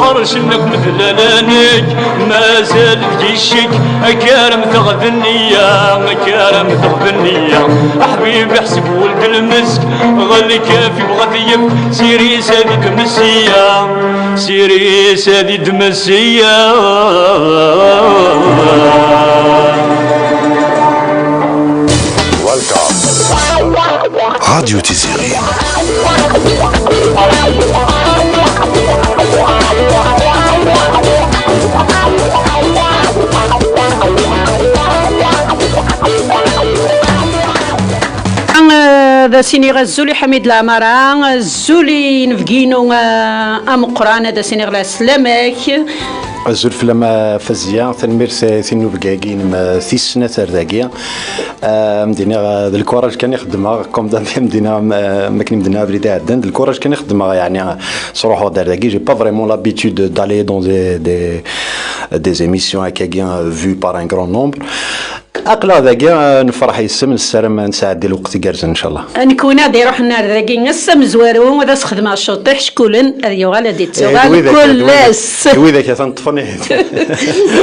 ورشنك مثلانك ما زال جيشك أكارم تغذنية أكارم تغذنية حبيبي حسب ولد المسك غلي كافي بغثيف سيري سادي دمسية سيري سادي دمسية راديو تيزيري ذا سيني غزولي حميد العمارة الزولي نفقينو أمقران ذا سيني غلا سلامك الزول فلما فزيا تنمير ثينو بقاقين ثيس سنة ترداقيا مدينة الكوراج كان يخدمها كوم دام مدينة ما كان مدينة بريدة عدن الكوراج كان يخدمها يعني صراحة درداقي جي با فريمون لابيتود دالي دون des émissions هكاكيا vues par un grand nombre أقلا ذاكيا نفرح يسم السلام نساعد ديال الوقت يقرزن إن شاء الله نكون هادي روحنا ذاكي نسم زوارو وهذا سخدم الشطيح شكولن هذه يغال هادي تسوغال كل ناس ويذاك تنطفني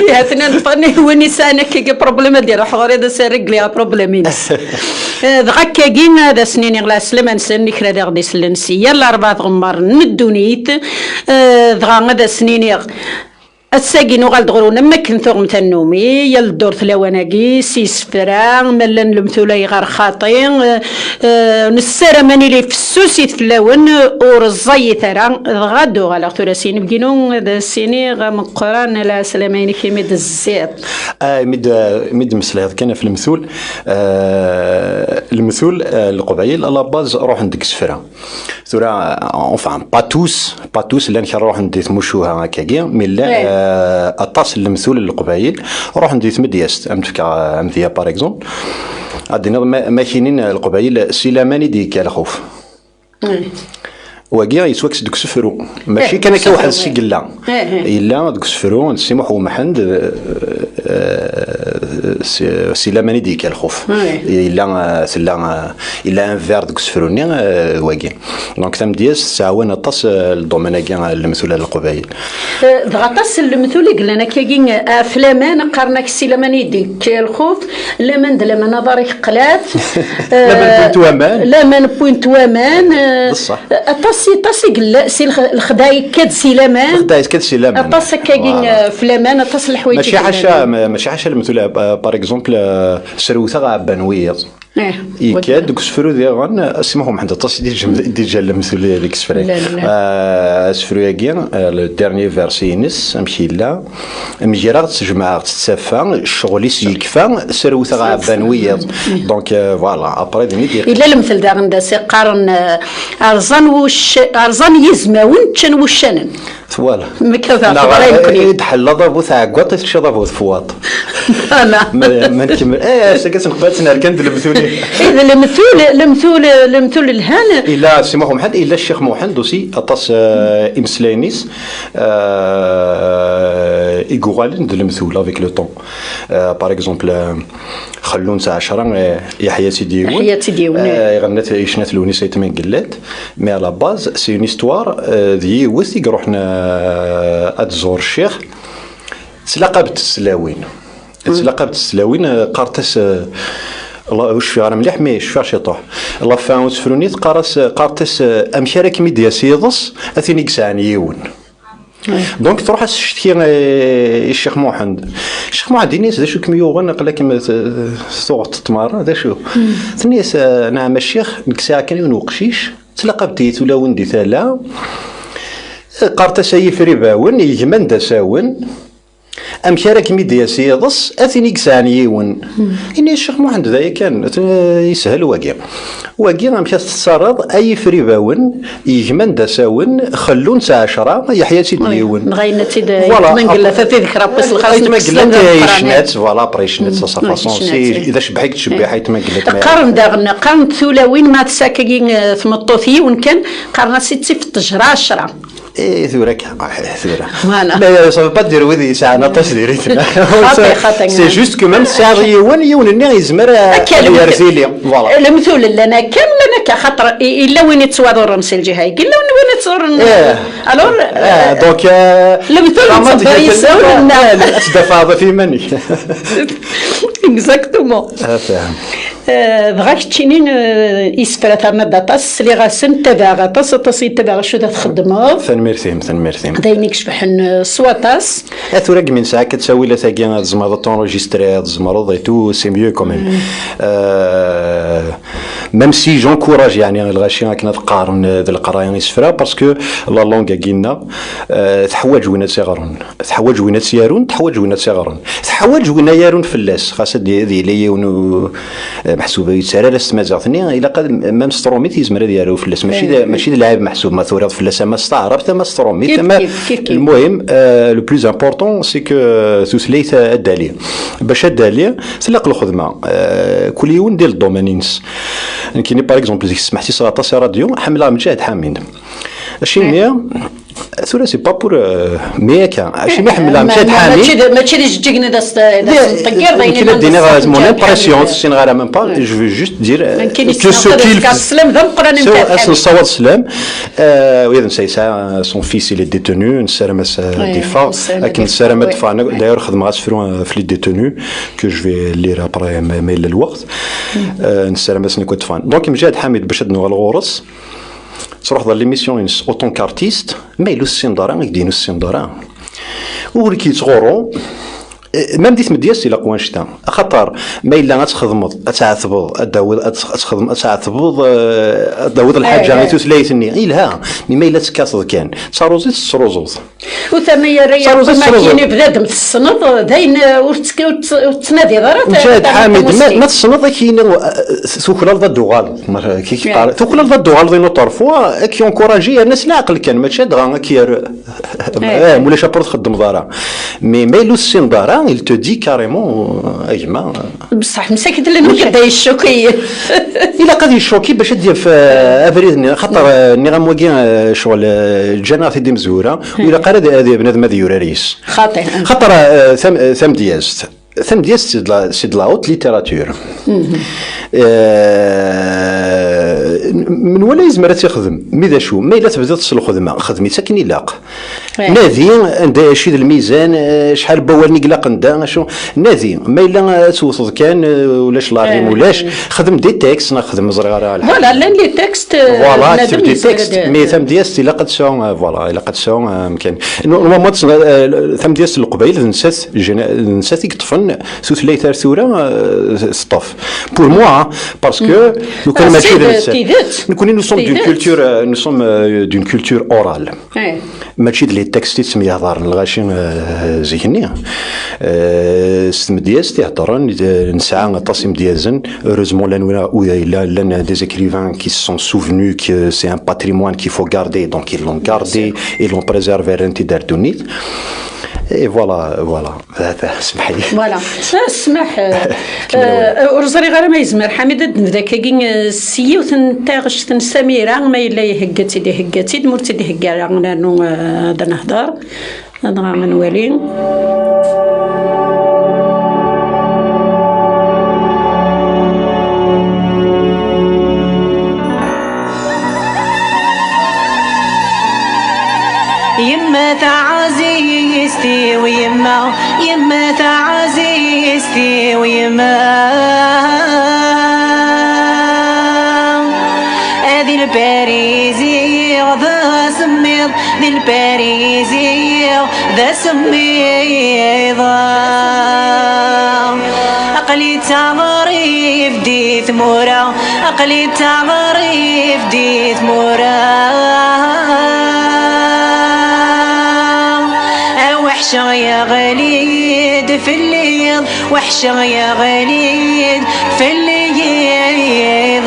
هاتنا نطفني هو نسانا كي بروبليم ديال روح غير هذا سارق ليها بروبليمين دغا كاين هذا سنين يغلا سلام نسني كرا دا غدي سلنسيه الاربعه غمار ندونيت دغا هذا سنين الساقين وغال دغرونا ما كنتو متنومي يا الدور ثلاواناكي سيس فران ملان المثولاي غير خاطين نسارة ماني لي فسوسي ثلاون ورزاي ترى غادو غالا ثلاثين بكينو هذا السيني غا من قران لا سلامين كي مد الزيت مد مسلاط كان في المثول المثول القبيل لا باز روح عندك سفرة ثورا انفان با توس اللي نروح ندي تمشوها هكاكيا مي لا اطاس المثول القبايل روح ندي مدياست امثيا باغ اكزومبل عندنا ماكينين القبايل سيلاماني ديك على خوف واقيا يسواكس دوك سفرو ماشي كان كواحد السيقلا الا دوك سفرو نسيمو حو محند سيلاماني ديك الخوف الا سلا الا ان فير دوك سفروني واقيا دونك تم دياس تعاون الطاس الدوميناكيا المثول القبايل دغطاس المثول قلنا كاين افلامان قرناك سيلاماني ديك الخوف لمن لما نظري قلات لمن بوينت وامان لمن بوينت وامان بصح طاسي قلا سي الخداي كاد سيلامان الخداي كاد سيلامان طاس كاين فلامان طاس الحوايج ماشي حاشا المثل باغ اكزومبل سروثه غابانويه يكاد دوك سفرو ديال اسمهم حدا طاس ديال المثل ديك سفري سفرو ياكيا الديرني فيرسينس امشي لا مجيرا تجمع تتسافى الشغل يكفى سروثه غابانويه دونك فوالا ابري ديال الا المثل دا غندا سي قارن ارزان يزماون تشن وشنن فوالا مكذا طبعا يمكن تحل ضربو تاع قطه تشربو فواط انا ما نكمل سكت نقبلتنا كانت المثولي اذا المثول الهان الا سي محمد الا الشيخ محمد دوسي اطاس امسلانيس ايغوالين دو المثول افيك لو طون باغ اكزومبل خلون ساعه 10 يحيى سيدي غنات عيشنات لونيس يتمن قلات مي على باز سي اون استوار دي وثي روحنا اتزور الشيخ تلاقى بالتسلاوين قارتس الله واش فيها راه مليح مي شفا شي طوح الله فاهم تفرونيت قارتس امشارك ميديا سيدس اثينيك سانيون دونك تروح تشتكي الشيخ محمد دينيس ذا شو كم يوغن قال ثوغ تتمار ذا شو ثنيس نعم الشيخ نكسا كان وقشيش تلاقى بديت ولا وندي ثالا قارتس اي فريباون يجمن دساون أمشارك ميديا سيضص أثنيك سانيون إني الشيخ محمد ذا كان يسهل واقع مشات تصرض أي فريباون يجمن دساون خلون ساعة 10 يحيى سيديون غاينا تيد منقلة تذكر بس الخاص منقلة عيشنات فوالا بريشنات صافاسون سي إذا شبحك تشبح حيت منقلة قرن داغنا قرن ثلاوين ما تساكين ثمطوثي وين كان قرنا 6 في التجرة 10 اي ثورك ثورة فوالا. لا سا با دير وذي ساعة نطاس ديريتنا خاطي. سي جوست كو ميم ساعة يون الني يزمر يرثيلي فوالا المثول لنا كامل خاطر الا وين يتصوادوا الرمس الجهه الا وين يتصور الور دونك المثول تصبر يسول لنا تدفع في مني اكزاكتومون فاهم دغا كتشينين يسفرات عنا داطاس اللي غاسن تبع طاس يتبع شو تخدموا ثن دايما يكشبحن سواطاس ثورك من ساعة كتساوي لا تاكي تزمر تونجستري تزمر اي تو سي ميو كومين ميم سي جونكوراج يعني الغاشي راك تقارن ذا القرايه يسفرا باسكو لا لونغ كينا تحواج وين تيغرون تحواج وين تيارون تحواج وين تيغرون تحواج وين يارون فلاس خاصه دي لي محسوبه يتسرى لاستمازغتني الا قد ميم ستروميت يزمر ديالو فلاس ماشي لاعب محسوب ما ثورات فلاس ما استعرب تما ستروميت تما المهم لو بلوز امبورطون سي كو ثلاث الداليه باش الداليه تلق الخدمه كل يوم ديال الدومينينس كايني باغ اكزومبل سمحتي صراطه راديو حمله مجاهد حامين اشي مية ثورة سي با بور ميكا اشي ما حمله مجاهد حامين ماشي اللي جينا داس طيار باينين دينا مون امبرسيون سي غير ميم با جو في جوست دير كو سو كيل السلام ذا مقرن نتاع صوت السلام ويذن سا سون فيس اللي ديتونو نسرمس ديفا لكن نسرم دفا داير خدمه غاسفرو في لي ديتونو كو جو في لير ابري ميل الوقت نسرمس نكون دفا دونك مجاهد حامد باش دنو الغورس تروح ذا ليميسيون اوتون كارتيست ما يلو السندران يدينو السندران ولكي تغورو مام ديت مدياس الى قوانشتا خاطر ما الا غتخدموا تعاتبوا تخدم تعاتبوا داود الحاجه غير تسليتني إلها ما الا تكاصد كان تروزيت تروزوز وثمية رياض ما كاين بنادم تصنط داين وتنادي ضرات مجاهد حامد ما تصنط كاين ثوكل ضد دوغال كي قال ثوكل ضد دوغال دينو طرفوا كي انكوراجي الناس العقل كان ماشي دغا كي مولا شابور تخدم دارا مي ما يلو السن دارا il te dit carrément اجمع بصح مساكن اللي كدا يشوكي الا قد يشوكي باش دير في افريد خاطر ني غاموكي شغل الجنرات دي مزوره ولا قال هذا بنادم هذا يوراريس خاطر ثم دياست ثم دياست سي دو لا هوت ليتيراتور من ولا يزمر تخدم ماذا شو ما الا تبدا تصل الخدمه خدمي ساكن يلاق نادي عند شي الميزان شحال بوالني قلاق ندا شو نادي ما الا توصل كان ولاش لاريم ولاش خدم دي تكست نخدم صغيره فوالا لان لي تكست فوالا كتب دي تكست مي ثم دياست الا قد سون فوالا الا قد سون يمكن نورمالمون ثم دياست القبيل نسات يطفن ثلاثه ثوره سطف بور موا باسكو لو كان ماشي نكون nous sommes d'une culture orale ماشي لي تكست تسميه هضر الغاشي زيكني ستمدياس تهضرن نسعى تصم ديازن heureusement لان des écrivains qui se sont souvenus que c'est un patrimoine qu'il faut garder donc ils l'ont gardé et l'ont préservé رنتي داردونيت اي فوالا اسمحي فوالا اسمح ورزري غير ما يزمر حميد ذاك كاين سيوت نتاغش سميره ما الا يهكاتي دي هكاتي مرتي دي هكا لانه هذا نهضر هذا من ولين يما تعزيزتي يما تعزيزتي ويما هذه الباريزي ذا سميض ذي الباريزي ذا سميض أقلي تعمري فدي ثمورة أقلي تعمري فدي ثمورة وحشة يا غليد في الليل وحشة يا غليد في الليل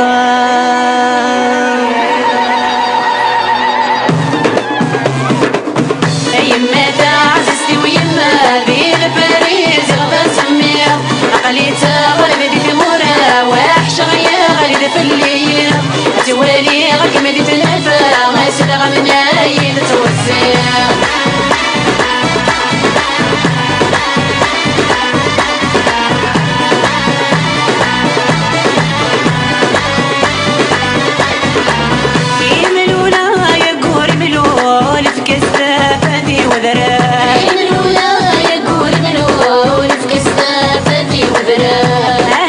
يما تعززتي ويما ذي الباريس غدا سمير أقليت غلب دي ثمورة وحشة يا غليد في الليل تولي غك مدي تنفى ما سدغ من عين توسي ذرا من الولاية يقول منو ونفق استافتي وذرا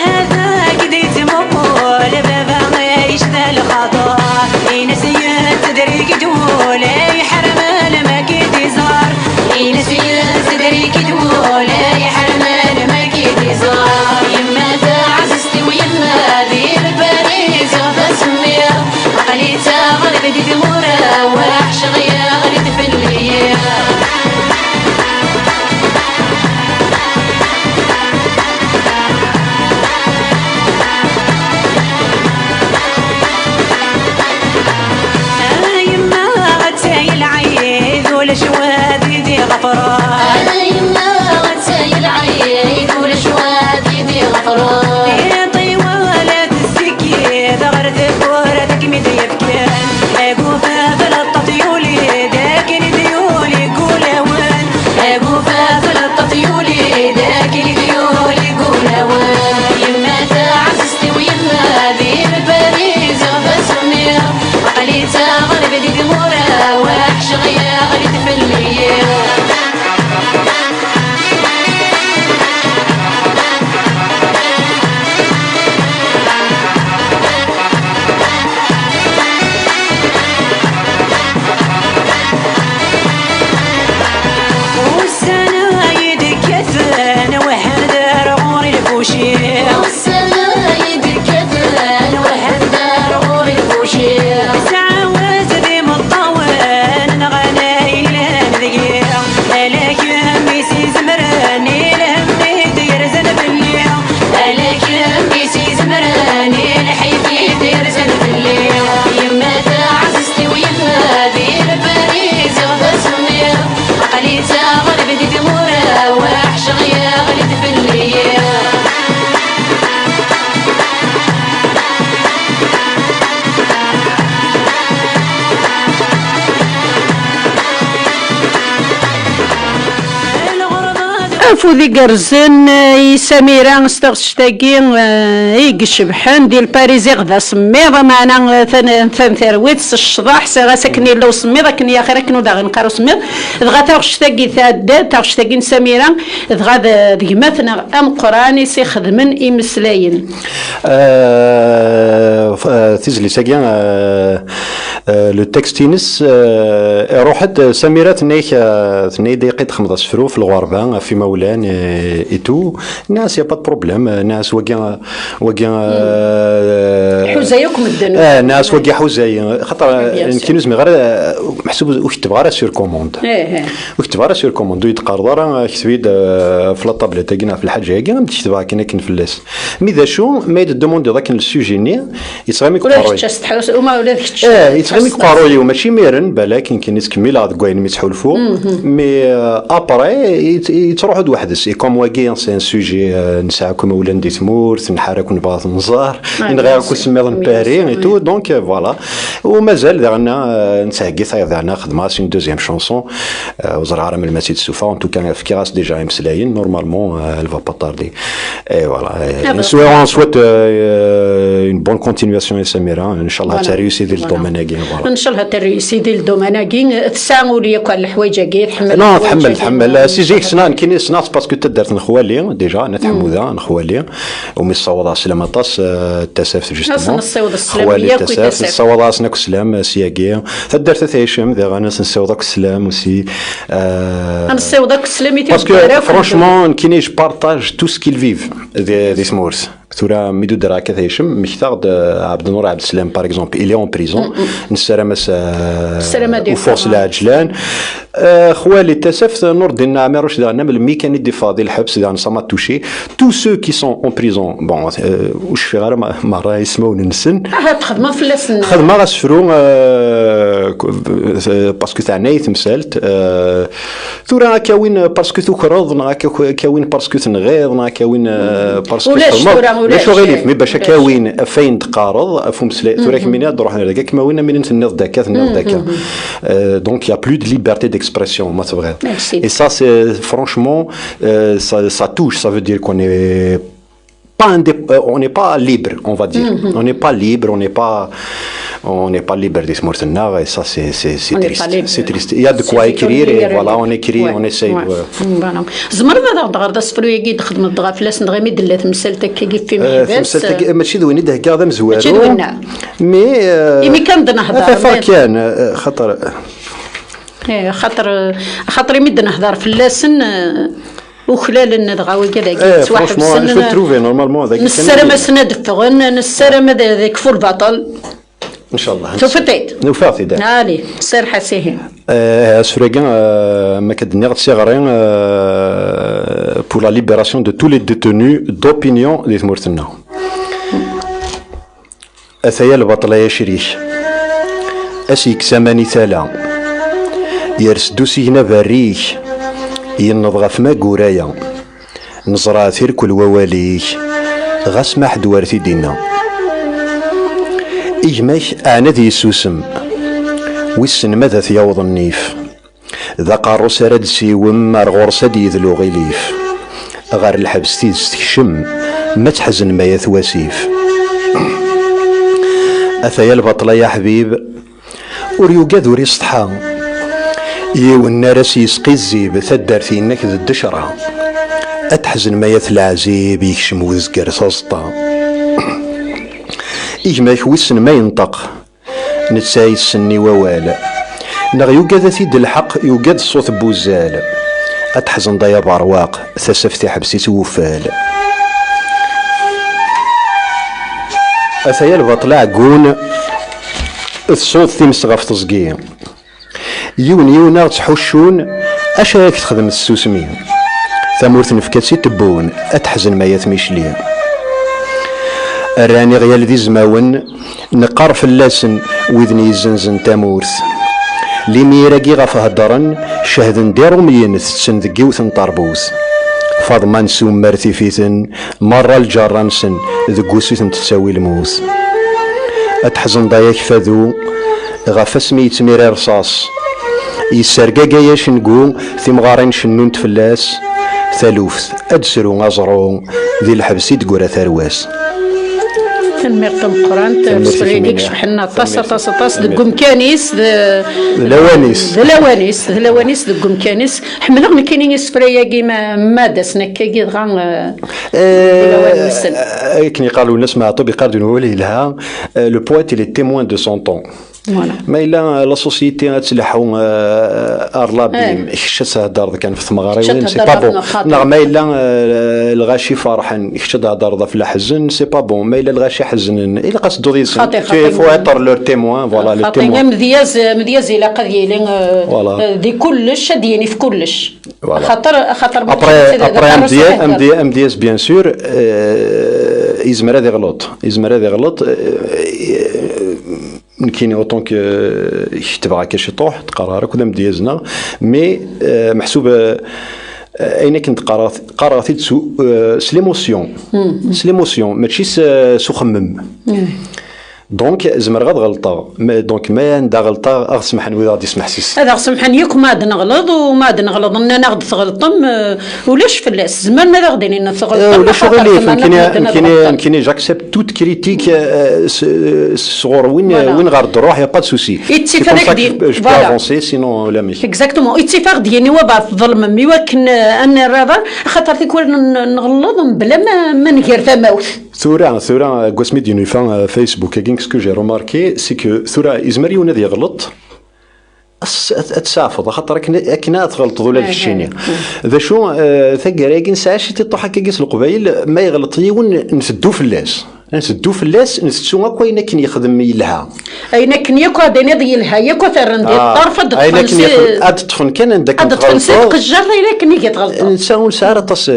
هذا قد يتمول بابا يشتى الخطا ينسيت تدريك تقول يحرم لما كنت زار ينسيت تدريك تقول يحرم لما كنت زار يما تعززتي ويما ذي الباريس فاسمير عقليتها غلب دي ثمورة وحش غيا غلب في الليل شوادي دي غفرة يما غتسايل عيد ولا شوادي دي غفرة يا طيوالة السكيد غرتك ورتك مدي بكان اقوفا فلطة يولي داكن ديولي قول وين اقوفا فلطة يولي داكن ديولي قول وين يما تعززتي ويما ذي الباريس فاسمير عقليتها غلب دي دمورة وحش غيا غلب في الليل والسنايد كثن وهدر غور الفوشي والسنايد كثن وهدر غور الفوشي تعاوز ذي مطوان نغني لان ذقيق لكن ميسي زمراني لهمي ديرزن بالليل لكن ميسي زمراني لحيفي ديرزن بالليل يما تعززتي ويما ذي الباريس فاسمير عقليتها غلب دي دمورة وحش غيا غلب في الليل فوذي قرزن سميرة استغشتاقي يقشبحان ديال باريزي غدا سميض معنا ثان ثرويت الشضاح ساغا ساكني لو سميض كني يا خير كنو داغ نقارو سميض دغا تاغشتاقي ثاد تاغشتاقي سميرة دغا ديماتنا ام قراني سي خدمن امسلاين تيزلي ساكيان لو تكستينس روحت سميرة ثني دقيقة 15 فرو في الغربة في مولان ايتو ناس يا با بروبليم ناس وكا حوزايكم الدنيا ناس وكا حوزاي خاطر كينوز مي غير محسوب وكتب غير سور كوموند وكتب غير سور كوموند يتقرض راه كتبيد في لا تاعنا في الحاجه كاع تكتبها كاين في اللاس مي ذا شو ما يدوموندي ذاك السوجي ني يتغامي كوروي وما ولادك يتغامي كوروي وماشي ميرن بالك يمكن يتكمل هاد كوين يتحولفوا مي ابري يتروحوا وحدس كوم واكي سي ان سوجي نساعكم ولا ندي ثمور نحرك نبغى نزار نغيركم سميض نباري اي تو دونك فوالا ومازال دارنا نساقي ثايضنا خدمه سي دوزيام شونسون وزرعه من المسجد السوفا ان تو كان في كراس ديجا مسلاين نورمالمون elle va pas tarder et voilà on souhaite une bonne continuation et Samira ان شاء الله تريوسي ديال الدومين كاين ان شاء الله تريوسي ديال الدومين كاين تساعوا لي كل الحوايج كاين تحمل تحمل سي جيك سنان كاين سنات باسكو تدرت نخوالي ديجا انا تحموذا نخوالي ومي الصوضه سلامه طاس التسافت جوستومون خوالي التسافت الصوضه سناك سلام سياقي تدرت ثيشم ذا غانا نسوضك السلام وسي انا نسوضك السلام باسكو فرانشمون كاينيش بارطاج تو سكيل فيف دي سمورس ثورا ميدو دراكا ثيشم مختار عبد النور عبد السلام باغ اكزومبل إلي اون بريزون نسرمس وفورس العجلان خوالي التسافت نور الدين نعمر واش دارنا من الميكانيك دي فاضي الحبس دارنا سما توشي تو سو كي سون اون بريزون بون واش في غير مره يسمعوا نسن تخدم في اللسن خدمه غاسفرو باسكو تاع نايت مسالت ثورا كاوين باسكو تكرض كاوين باسكو تنغيض كاوين باسكو لا شغاليف مي باش كاوين فين تقارض فهم ثورا كمينا تروح هذاك كما وين من تنض داكا دونك يا بلو دو ليبرتي d'expression, moi c'est vrai. Merci. Et ça, c'est franchement, ça touche. Ça veut dire qu'on est pas on n'est pas libre, on va dire. On n'est pas libre, On n'est pas libre des mortena, et ça c'est On n'est triste. pas libre. C'est triste. Il y a de quoi C'est écrire, et écrire, voilà, ouais. on écrit, Ouais. on essaye. Ouais. Voilà. زمرنا دغ دا صفرو يجي خدمة دغا فلاس نغمي دلات مسالتك كي في محبس ماشي دويني ده كاع مزوار. ماشي دوينا. مي يمي كان نهضر. هذا فرق كان خطر. خاطر يمد نهضر فلاسن وخلال ندغاوي كذا واحد السن جو تروفي نورمالمون هذاك نسرم سندفغن نسرم هذاك فول باطل ان شاء الله توفتيت نوفاطي دا علي سير حسيهين سوريغان ما كدني غتسيغرين pour la libération de tous les détenus d'opinion اللي ثمورتنا اثايا البطله يا شريك اسيك سماني ثالا يرسدو سينا بريك ينضغ في ماكورايا نزرع ثير كل وواليك غاس ما حد وارثي دينا إجماش أعناد يسوسم ويسن ماذا ثياوض النيف ذا قاروس راد سيوم مرغورس يذلو غيليف غار الحبس تيز تكشم ما تحزن ما يثواسيف أثايا البطلة يا حبيب وريوكاد وري سطحا يونا راس يسقي الزيب ثدار فينك ذا الدشرة أتحزن ما يثلعزيب يكشم وزقر ساسطا إجماك ويسن ما ينطق نتساي السني ووال نغ يوجد ثيد الحق يوجد صوت بوزال أتحزن ضيا برواق ثسفتي حبسي توفال أثايا البطلة عقون الصوت تيمسغف تزقي يون تحوشون أشاك تخدم السوسمين ثمورت نفكاتسي تبون أتحزن ما يثميش راني غيال ذي زماون نقار فلاسن وذني الزنزن تامورث لي ميراكي غاف هدرن شهدن ديرو مينث تسن ذكيوثن طربوث فاضمان سوم مرثي فيثن مرة الجرانسن ذكوسيثن تساوي الموث أتحزن ضياك فذو غاف اسمي يتمير رصاص يسرقا ياش نقو ثمغارين شنون تفلاس ثالوث أدسرو غزرو ذي الحبس يدقور ثرواس تنميرتم قران تسريديك شحنا طاس دقم كانيس لوانيس دقم كانيس حملغنا كاينين يسفريا كيما ما داسنا كي غان كني قالوا الناس ما عطوا بقارد نولي لها لو بويت لي تيموان دو سون طون ما إلا لا سوسيتي تلحو أرلابي خشت هدار كان في ثمغاري وين سي با بون نعم ما إلا الغاشي فرحان خشت هدار في الحزن سي با بون ما إلا الغاشي حزن إلا قصدو ذي سن فو يطر لور تيموان فوالا لو تيموان مدياز إلى قضية ذي كلش ديني في كلش خاطر أمدياز بيان سور يزمر هذا غلط كاين اوطون كو يتبع كاش يطوح تقرا راك ولا مديازنا مي محسوب اين كنت قراتي تسو سليموسيون ماشي سو خمم دونك زمر غاد غلطه دونك ما عندها غلطه اغسمح نوي غادي يسمح سيس هذا غسمح نيك ما نغلط وما نغلط انا غد تغلطم ولاش فلاس زمان ما غادي نتغلط ولا شغل كاين جاكسبت توت كريتيك صغور وين غاد نروح يا با سوسي اتفاق ديال فوالا سينو لا ماشي اكزاكتومون اتفاق ديالي وبا الظلم مي ولكن انا الرضا خاطر تكون نغلط بلا ما ندير فماوث ثورة قسمي دينو فان فيسبوك كاين سكو جي روماركي سي كو ثورة إزمري ونادي يغلط تسافض خاطر كنا تغلط ولا في الشينيا ذا شو ثقراكين ساعه شي تطوح هكاكيس القبايل ما يغلط يون نسدو فلاس نسدو كاين كن يخدم يلها اين كن ياكو هذا يلها ياكو ثرن ديال الطرف دخل ادطفن كان عندك ادطفن سيق الجر الا كن يتغلط نساو نسار طاس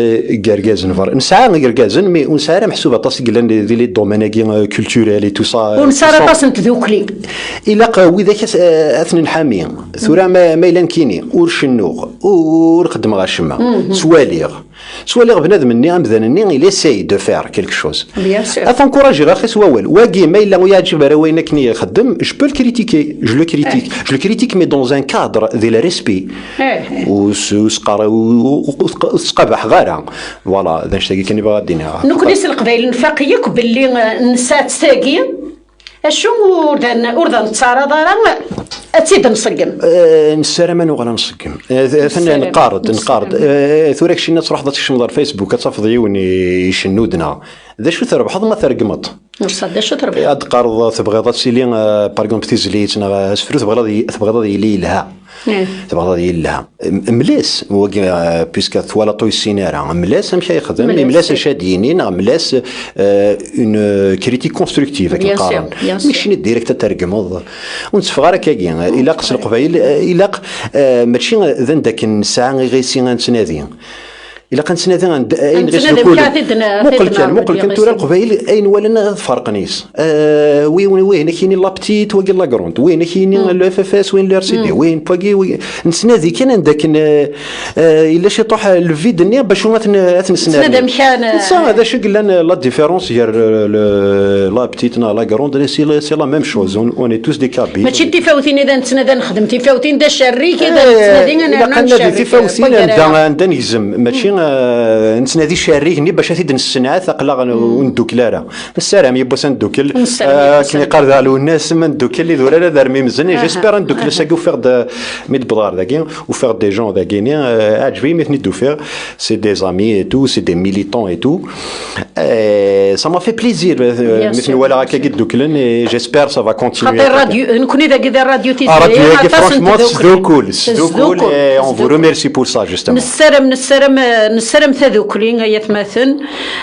كاركاز نفر نسعى كاركاز مي ونسار محسوبه طاس قلنا دي لي دومين كولتوريل تو صا ونسار طاس نتذوكلي الا قوي ذاك اثنين حامي ثورة ما الا كيني ورشنوغ ورقدم غا الشما سواليغ بنادم ني امذانني الى ساي دو فير كيلك شوز انكوراجي غير خيس واول واقي ما الا يعجب راه وين كني يخدم جو بو كريتيكي جو لو كريتيك مي دون ان كادر ديال ريسبي وسقرا وسقبح غير فوالا ذا نشتاقي كني باغا دينها نكونيس القبائل نفاقيك باللي نسات ساقي اشو وردا نتصارض راه تزيد نصقم نسارم انا وغلا نصقم نقارض ثورك شي ناس روح تكشم فيسبوك تصفض يون يشنودنا ذا شو تربح ما ترقمط نصدق شو تربح هاد قارض تبغي تسيلي باغ تيزليت سفرو تبغي يلي لها تبغي يلها ملاس بيسك ثوالا طوي السينارا ملاس مشى يخدم ملاس شادينين ملاس اون كريتيك كونستركتيف كنقارن ماشي ديريكت ترقمض ونتفغار كاكي الا قص القبايل الا ماشي ذن داك الساعه غيسي غنتنادي إلا كانت سنة عند أين مقل كان تورا القبائل أين ولنا فرق نيس وين كاينين لابتيت وين لاكروند وين كاينين الFFS وين الRCD وين باكي نسنا ذي كان عندك إلا شي طوح الفيد نيا باش نسنا هذا مكان هذا شو قلنا لا ديفيرونس هي لابتيت نا لاكروند سي لا ميم شوز اون اي توس دي كابي ماشي تفاوتين إذا نتسنى نخدم تفاوتين دا شريك إذا نتسنى أنا نشارك تفاوتين عندنا نهزم ماشي نتنادي شاريكني باش تيد نسنعات ثقلا وندوكلارا السلام يبوس ندوكل كني قارد على الناس من دوكل اللي دورا دار مي مزني جيسبر ندوكل ساكو فيغ د ميد بضار داكي وفيغ دي جون داكيني عجبي مي دو فيغ سي دي زامي اي تو سي دي ميليتون اي تو سا ما في بليزير مثل ولا هكا دوكلن اي جيسبر سا فا كونتينيي خاطر الراديو نكوني داك الراديو تيزي راديو فرانشمون سدوكول اون فو ريميرسي بور سا جوستومون نسرم تذوكلين يتمثل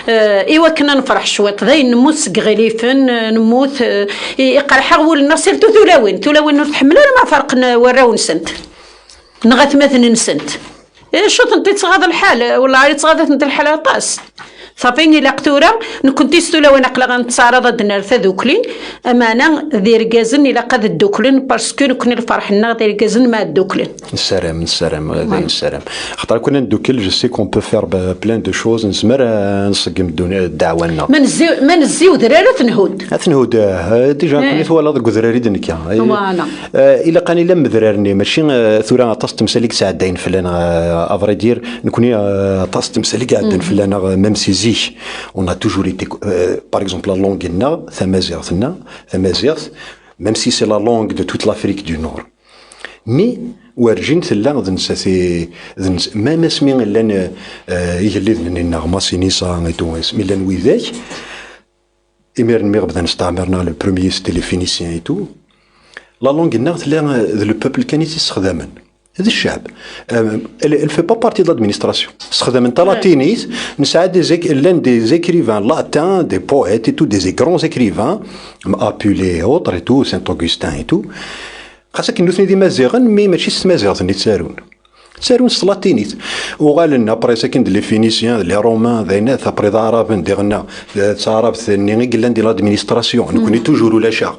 ايوا كنا نفرح شويط ذي نموت غليفن نموت يقرح ولنا سيرتو ثلاوين نتحمل ما فرق وراو نسنت نغات مثلا نسنت شو تنطي تصغاد الحال ولا عاد تصغادت انت الحال طاس صافي إلا قتورة نكون تيستولا وين أقلا غنتصارض دنا ثذوكلين أمانة ذي رجازن إلا قد الدوكلين باسكو نكون الفرحنا ذي رجازن مع الدوكلين. السلام السلام خاطر كنا ندوكل جو سي كون بو فير بلان دو شوز نسمر نسقم الدعوة لنا. ما نزيو دراري تنهود. تنهود ديجا كوني ثوالا ذوك دراري دنكا. إلا قاني لم درارني ماشي ثورا طاس تمساليك ساعدين فلان أفريدير نكوني طاس تمساليك عدن فلان ميم سيزي. On a toujours été, par exemple, la langue Tamazirt, même si c'est la langue de toute l'Afrique du Nord. Mais, ورجين ثلا ذنساتي ما اسمي لان يجلي النغمة سينيسا اسمي لان ويذاك إمير نمير بدا نستعمرنا لو بروميي ستي لي فينيسيان اي تو لا لونغ النغ ثلا لو بوبل كان يستخدمن هذا الشعب elle fait pas partie de l'administration استخدم انت لاتينيس نساعد des écrivains latins des poètes et tout des grands écrivains Apulée autres et tout Saint-Augustin et tout خاصك نوثني دي مازيغن مي ماشي مازيغ اللي تسارون سلاتينيت وقال لنا بري ساكن لي فينيسيان لي رومان ذينات ابري العرب نديرنا تعرب ثاني قلنا ندير لادمينستراسيون نكوني توجور ولا شا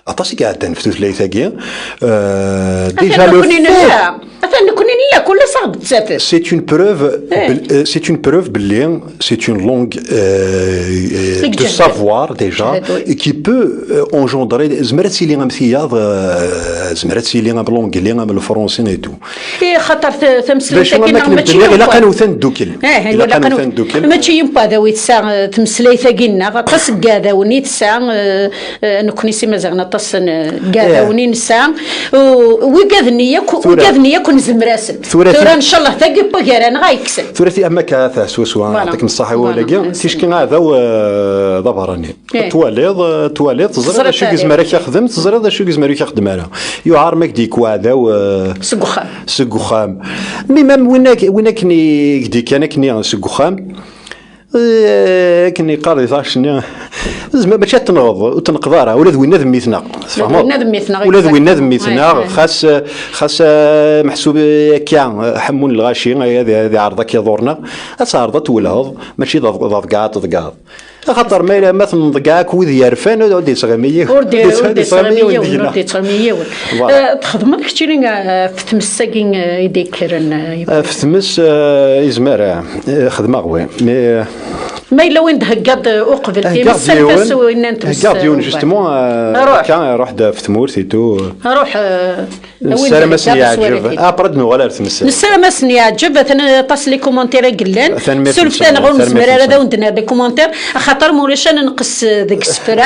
عطاسي قاعد تنفتو ثلاثه كيا ديجا لو لا كل صعب تسافر سي اون بروف باللي سي اون لونغ دو سافوار ديجا كي بو انجوندري زمرات سيلي غمثياض زمرات سيلي بالونجلي بالفرونسي اي تو خاطر تمثل ساكن ماشي الا كانوا ثندوكل الا كانوا ثندوكل ماشي يمبا ذوي تسا تمثلي ثقينا قص كاذاوني تسا نكوني سي مازغنا طس كاذاوني نسا وكاذنيه كون زمراسل ثورة ان شاء الله تاقي بوكيران غايكسل ثورتي اما كاثا سوسوا يعطيك الصحه ولا تيشكي هذا ضبراني تواليط تزرد شو كزمارك يخدم تزرد شو كزمارك يخدم انا يعار ماك ديك هذا سقخام مي مام وين كني دي كان كني سقخام كني قاري ثاشني زعما باش تنغض وتنقضارها ولا ذوي نذم ميتنا ولا ذوي نذم ميتنا خاص محسوب كاع حمون الغاشي هذه عرضه كيضورنا تعرض تولهض ماشي ضغاط خاطر ما تنضقاك وذ يرفان ودي صغميه ودي صغميه تخدم كثيرين في تمساكين يديكرن في تمس يزمر خدمه غوي مي ما إلا وين هكاد أقبل في السلفس وين نتبس هكاد جوستمون روح في تمورتي تو روح السلام سني يعجب برد ولا تمثل السلام سني يعجب مثلا تصل لي كومونتير قلان سولفتان غير نسمر هذا وندنا لي كومونتير خاطر مولاش نقص ذاك السفرة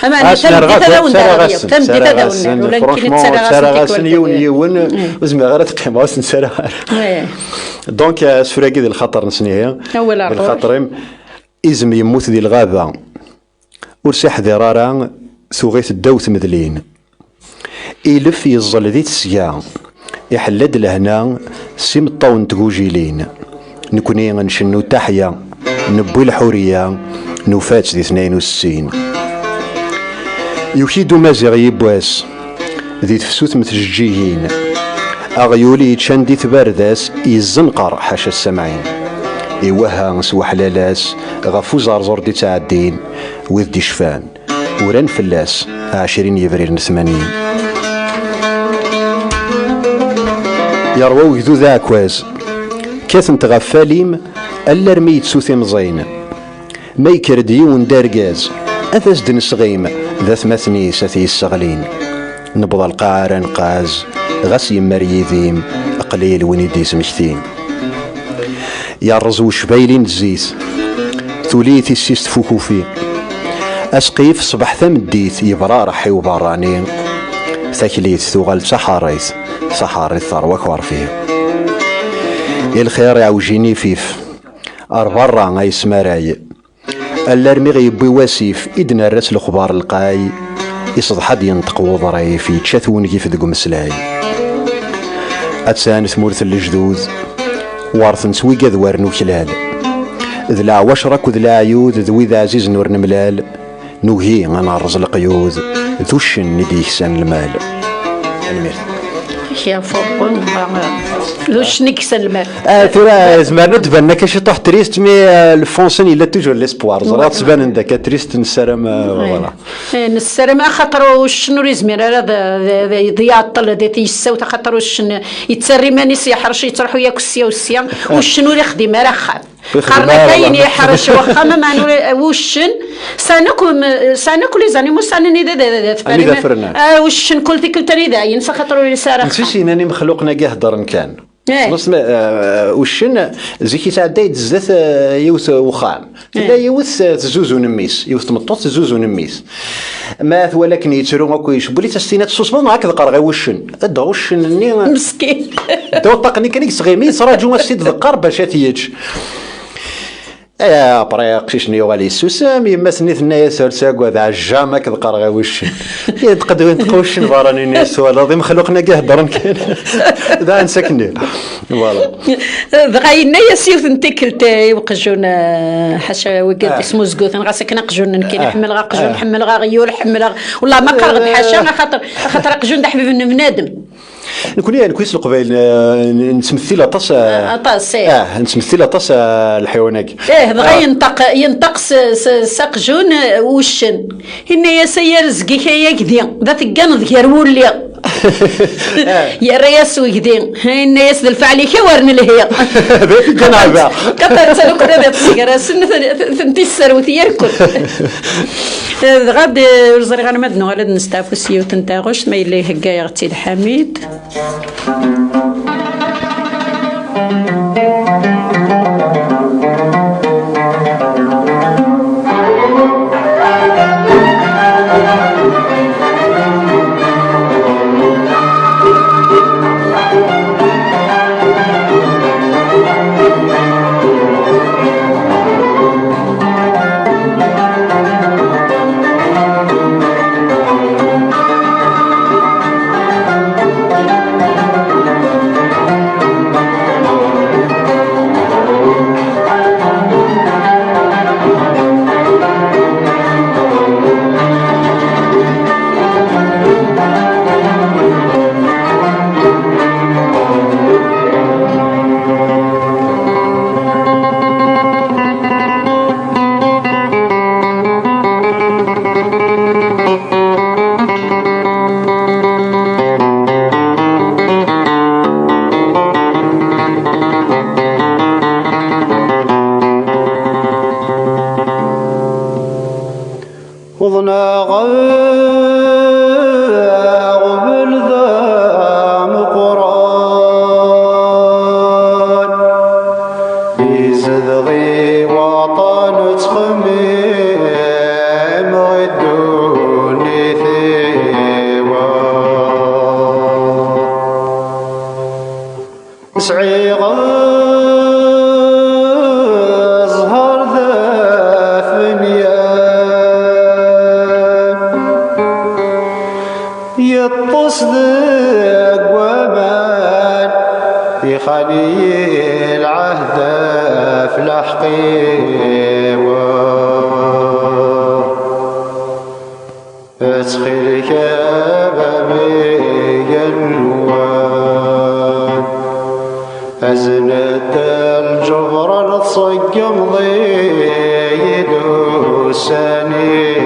اما انا هذا وندنا تمدي هذا ولا يمكن تسرغ يون وزما غير تقيم نسرغ دونك سفرة كذا الخطر نسنيها الخطر إزم يموت ذي الغابة ورسح ذرارا ثغيث الدوث مذلين إلف يظل ذي تسيا يحلد لهنا سيم الطون تقوجيلين نكوني نشنو تحيا نبوي الحورية نفات ذي 62 يكيدو مازيغ يبواس ذي تفسوت متجيهين أغيولي تشاندي ثبارداس يزنقر حاشا السمعين إيوها سوا حلالاس غفو زرزور دي تعدين وذ دي شفان وران فلاس 20 يبريل 80 يروو يذو ذا كواز كاثن تغفاليم ألا رميت سوثي مزين ما يكردي وندارقاز أثاس دن صغيم ذا ثمثني ساثي السغلين نبضى القاعة نقاز غاس يمار يذيم قليل وينيدي سمشتين يا رزو شبايلين الزيت ثوليتي السيست فوكوفي أسقيف صبح ثمديت يبرا رحي وبراني ثكليت ثوغل سحاريت ثروة كوار فيه الخير يعوجيني فيف أربرا غايس مراي الارمي غيبوي واسيف إدنا الراس الخبار القاي يصدحد ينطق وضراي في تشاثون كيف ذقو مسلاي أتسان ثمورث الجدود وارث نسوي ذوار نوكلال ذلا وشرك وذلا عيود ذوي ذا عزيز نور نملال نوهي انا رز القيود ذوش ندي حسان المال يا فوق ذوش نكسن المال ترى زمان تبان كاش طاح تريست مي الفونسين الا توجور ليسبوار زرات تبان عندك تريست نسرم فوالا نسرم خاطر شنو ريزمير هذا يضيع الطل هذا تيساو خاطر شنو يتسري مانيس يحرش يتروحوا ياكل السيا والسيا وشنو اللي خدم راه خاف قرنا كاين يحرش واخا ما وشن سانكل لي زانيمو سانني ذا وشن كل ذيك تاني ذا ينسى خاطر لي سارخ نسيتي انني مخلوقنا كاع هضر كان وشن زيكي تعدى يتزات يوث وخام لا يوث تزوز ونميس يوث تمطوط تزوز ونميس ما ولكن يتسرو هاكو يشبولي تستينات الصوصبان هكذا قرا وشن ادا وشن ني مسكين دو طاقني كان يصغيمي صراجو ما سيد ذكر باش تيج يا بريق شنو يوالي السوسام يما سنيت الناس سرساق ذا عجامك ذقر غا وش تقدوين تقوشن باراني الناس والله مخلوقنا كاع هضرن كان ذا نسكني فوالا غاينا يا سيوث نتكلت وقجون حاشا وقد اسمو زقوث غاسكنا قجون كي نحمل غا قجون نحمل غا غيول نحمل والله ما قرغد حاشا خاطر قجون دا حبيب بنادم نكون كويس القبائل نتمثل طاس نتمثل طاس الحيوانات بغا ينطق ساقجون وشن هنا يا سير زقيك يا كذي ذا تقان ذكر ولي يا رياس وكذي هنا ياس الفعلي كورن لهي بيت الجنابه كثر سلوك هذا السيجاره ثنتي السروث يركل غاد وزري غنمد نغلد نستعفو سيوت نتاغوش ما يلي هكا يا غتي الحميد زدغي وطن تخمم غدوني ثيوا سعي غزهر ذا فنيان يطس ذق ومان يخلي العهد في الحقيوة اتخيل كبابي الوان أزنت الجبر تصقم ضيد سنيوة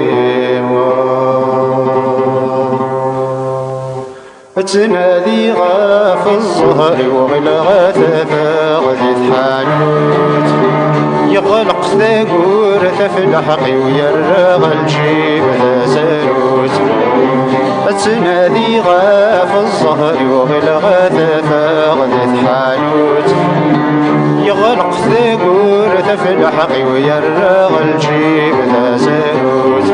تنادي غاف الظهر وغلغت فاغذت حانوت يغلق ثاقور ثفلحقي ويرغ الجيب ذا زاروت تنادي غاف الظهر وغلغت فاغذت حانوت يغلق ثاقور ثفلحقي ويرغ الجيب ذا زاروت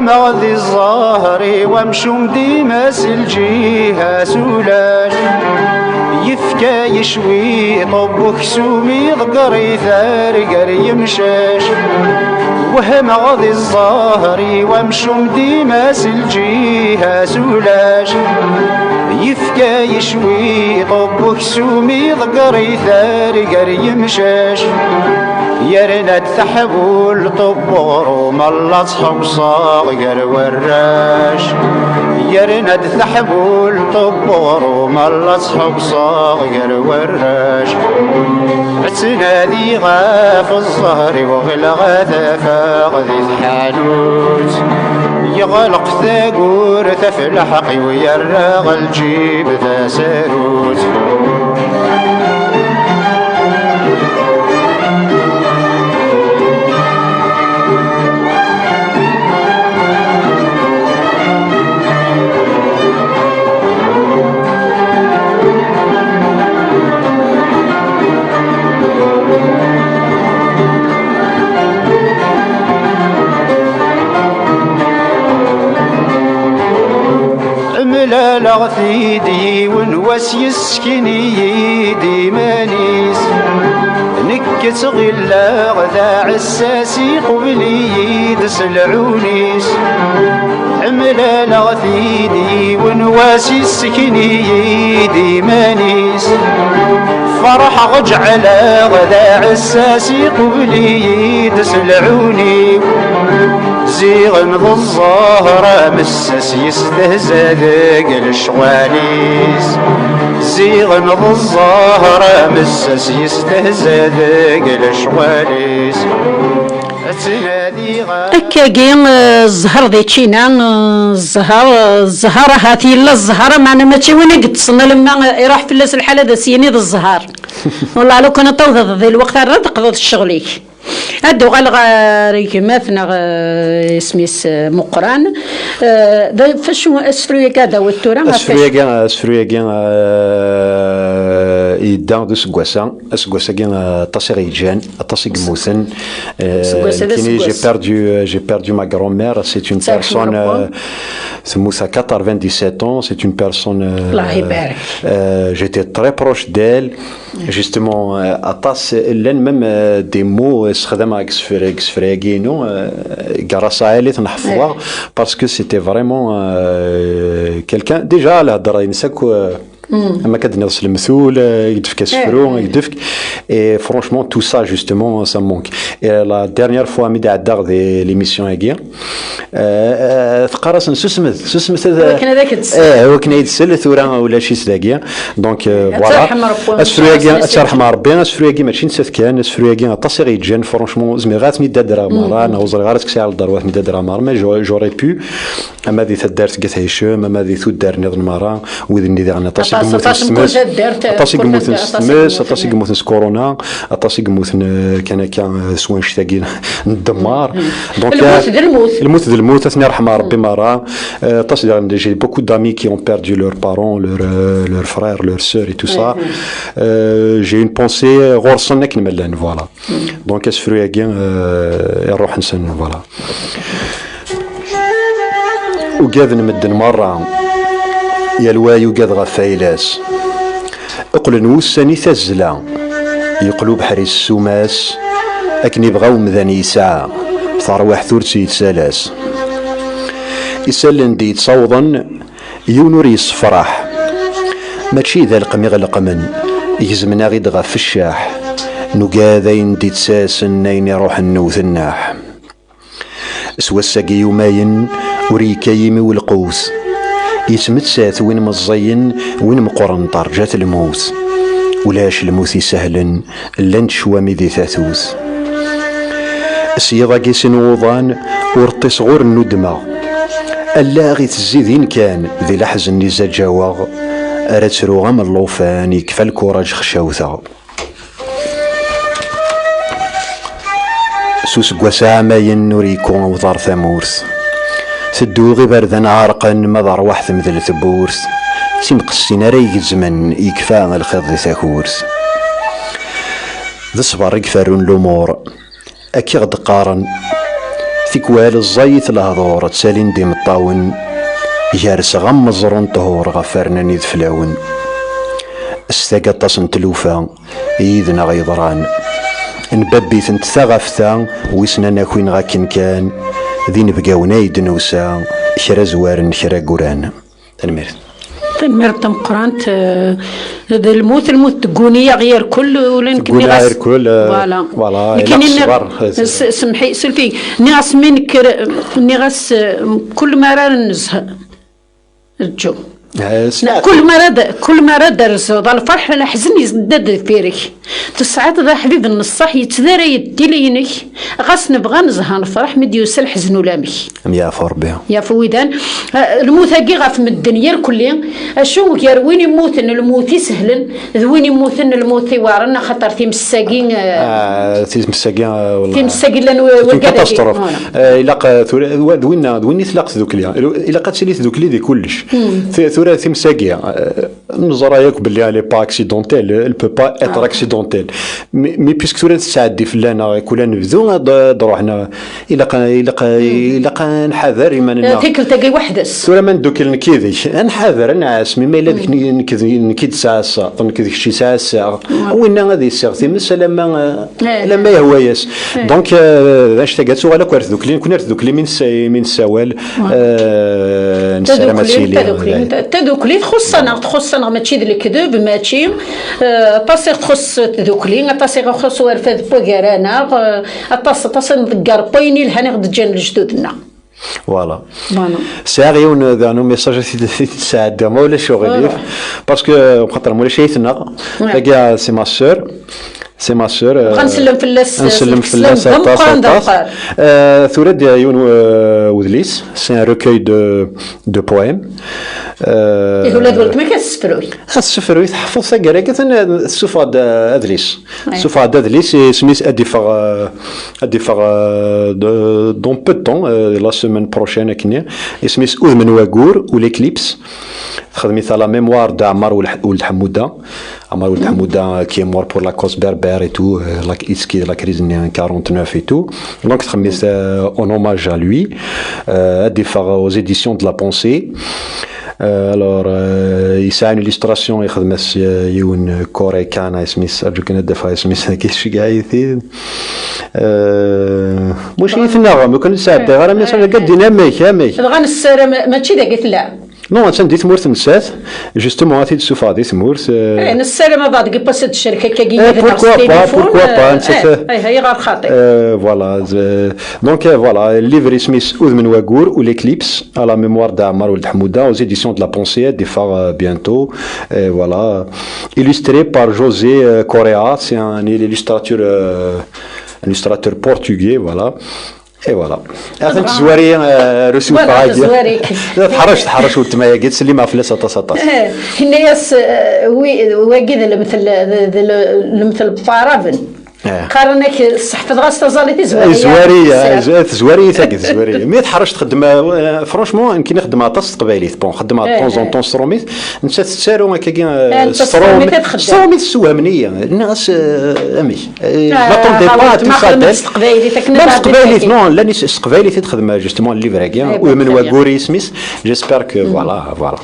مغذي الظاهري وامشم ديماس الجهة سولاش يفكا يشوي طب وكسومي ضقري ثارقر يمشاش وهم غضي الظاهري وامشم ديماس الجهة سولاش يفكا يشوي طب وكسومي ضقري ثارقر يمشاش يرنا الثحبول طبور وملطح وصاغر وراش يرنا الثحبول طبور وملطح وصاغر وراش تنادي غاف الظهر وغلغت فاغذي الحانوت يغلق ثاقور ثفلحقي ويرغ الجيب ذا ساروت لا لغثيدي ونواس يسكني يدي مانيس نكت غلا غذا عساسي قبلي يدس العونيس عملا لغثيدي ونواس يسكني يدي مانيس فرح غجع على غذا عساسي قبلي يدس العوني زيغ من الظاهرة مسس يستهزى ذاق الشوانيس زيغ من الظاهرة مسس يستهزى ذاق الشوانيس أكاين الزهر ذي تشينا الزهر هاتي لا الزهر معنا ماشي وين قد صنا لما يروح في اللاس الحالة ذا سيني ذا الزهر والله لو كنا طوض ذي الوقت هذا تقضي الشغليك هادو غالغا مثلا اسميس مقران فاش اسفرويا كذا والتورا اسفرويا كان يدان دو سكواسا كان تصيغيجان تصيغموثن كيني j'ai perdu ma grand-mère c'est une personne Moussa 97 ans c'est une personne j'étais très proche d'elle justement atas لان même des mots استخدمها كسفراغينو grâce à elle نحفظها parce que c'était vraiment quelqu'un déjà la هضره ينساك اما كدني غسل المثول يدفك السفرو يدفك اي فرونشمون تو سا جوستومون سا مونك لا ديرنيير فوا مي داع دي ليميسيون هاكيا تقراص سسمت كان هذاك هو كان يتسل ثوره ولا شي سداكيا دونك فوالا اسفرو هاكيا ترحم ربي اسفرو هاكيا ماشي نسات كان اسفرو هاكيا طاسي غيتجان فرونشمون زمي غات مي دادرا مارا انا وزر غارت كسي على الدروات مي دادرا مارا ما جوري بو اما ذي تدارت قالت هيشام اما ذي ثدار نظن مارا وذني ذي عنا طاسي طاسي قموثن ستمس طاسي قموثن كورونا طاسي قموثن كان سوان شتاقين الدمار دونك الموت الموت اثني رحمه ربي مرة طاسي جي بوكو دامي كي اون بيردو لور بارون لور فرير لور سور اي تو سا جي اون بونسي غورسنا كنملان فوالا دونك اسفرو ياكين نروح نسن فوالا وقاذ نمدن مرة يا الواي وقاذ غفايلاس اقلن وساني تزلا يقلو بحري السماس اكن يبغاو مذاني ساعة ثروح ثورتي يتسالاس يسلن دي تصوضا يونور يصفرح ماشي ذا القمي غلق من يزمنا غيد غف الشاح نقاذين دي تساسن نين يروح النوث الناح سوا الساقي يوماين وريكايمي والقوس يتمتسات وين مزين وين مقرنطر جات الموت ولاش الموت سهلا لن شوامي ذي ثاثوث السيضا كيسن وضان ورطي صغور الندمة ألا غي تزيدين كان ذي لحزن نزا جواغ أرترو غام اللوفان يكفى الكوراج خشاوثا سوس قواسا ماين نوريكو وضار ثمورث سدو غي بردن عارقا مضار واحد مثل ثبورث سيمقسين ريق الزمن يكفى الخض ثاكورث ذا صبر يكفرون الأمور أكي غد قارن ثكوال الزيت الهضور تسالين ديم الطاون يارس غم الزرون طهور غفرنا نيذ فلاون استاقا تصن تلوفا يذنا غيضران نببي ثنت ثغفتا ويسنا ناكوين غاكن كان ذي نبقاونا يدنوسا شرا زوارن شرا قران تنمر تمقرانت الموت تقونية غير كل ولين كني غير كل فوالا لكن سمحي سلفي ناس منك ناس كل مرة نزهق الجو كل ما رد الرزوض الفرح الحزن يزدد فيرك تسعد ذا حبيب النصح يتذارى يديلينك غاس نبغى نزهى نفرح مدي يوسل حزن ولامك يا فربي يا فويدان الموت هاكي غاف من الدنيا كلها اشو كير وين يموت ان الموت يسهل وين يموت ان الموت يوارنا خاطر تيمساكين تيمساكين والله تيمساكين لان كاتاستروف الا وين يتلاقت ذوك الا قد سليت ذوك لي كلش ثورة تيمساكية نزرا ياك بلي لي با اكسيدونتيل ال بو با اتر اكسيدونتيل مي بيسك ثورة تسعدي فلانا كلنا نبذو دروحنا الا نحذر ايماننا تيكل تاقي وحدس ثورة ما ندوك نكيدي نحذر نعاس مما الا نكيد ساعة نكيد شي ساعة وين غادي يصير تيمس لما يهواياس دونك اش تاقات ولا كوارث دوكلي كنا دوكلي من السوال نسلامات سيلي تذوكلي تخصنا ماشي ذي الكذب ماشي طاسي تخص تذوكلي طاسي خص ورفاد بوغارانا طاسي نذكر بويني لهاني غد جان لجدودنا فوالا ساغيون ذا نو ميساج تساعد ما ولا شغل باسكو خاطر مولا شيتنا كاع سي ما سور سي ما سور غنسلم فلاس نسلم فلاس ثورة يون ودليس سي ان روكاي دو بويم ولاد ولد ما كتسفروي السفروي تحفظ ثقرا كثن السفاد ادليس السفاد ادليس سميت اديفاغ دون بو طون لا سيمين بروشين كني سميت اذمن واغور وليكليبس خدمي لا ميموار د عمر ولد حموده عمر ولد حموده كي مور بور لا كوس بربر اي تو لا اسكي لا كريز 49 اي تو دونك خدمت اون hommage à lui اديفاغ aux éditions de la pensée. Alors يساعد الإلستراسيون يخدم يون كوري كان اسميس أرجو كنا دفع اسميس كيش قايثين مش يثنى ما كنا نساعد غير مثلا قد ديناميك غنسر ماشي داك لا نو تندي ثمورت نسات جوستومون غادي تسوفا دي ثمورت السلامة بعد كي باسات الشركة كي pourquoi pas هي غير خاطئ فوالا دونك فوالا الليفر سميث من واغور وليكليبس à la mémoire d'Amar Ould Hamouda aux éditions de la Pensée des phares bientôt voilà illustré par José Correa c'est un illustrateur portugais voilà اي فوالا اخنت زواري رسول زواري تحرش ولتما قلت سلي ما فلاس تصطاس الناس واكيد مثل بارافن قارنك الصحفة غاس تزالي زواري تاكد زواري مي تحرش تخدم فرونشمون يمكن نخدم طاس قبايليت بون خدم طون طون ستروميت نسى تسارو هكاكي ستروميت السوامنيه الناس امي لا طون دي با تو سا لا قبايليت نو لا نيس قبايليت تخدم جوستومون الليفر هكا ومن واغوري سميث جيسبر كو فوالا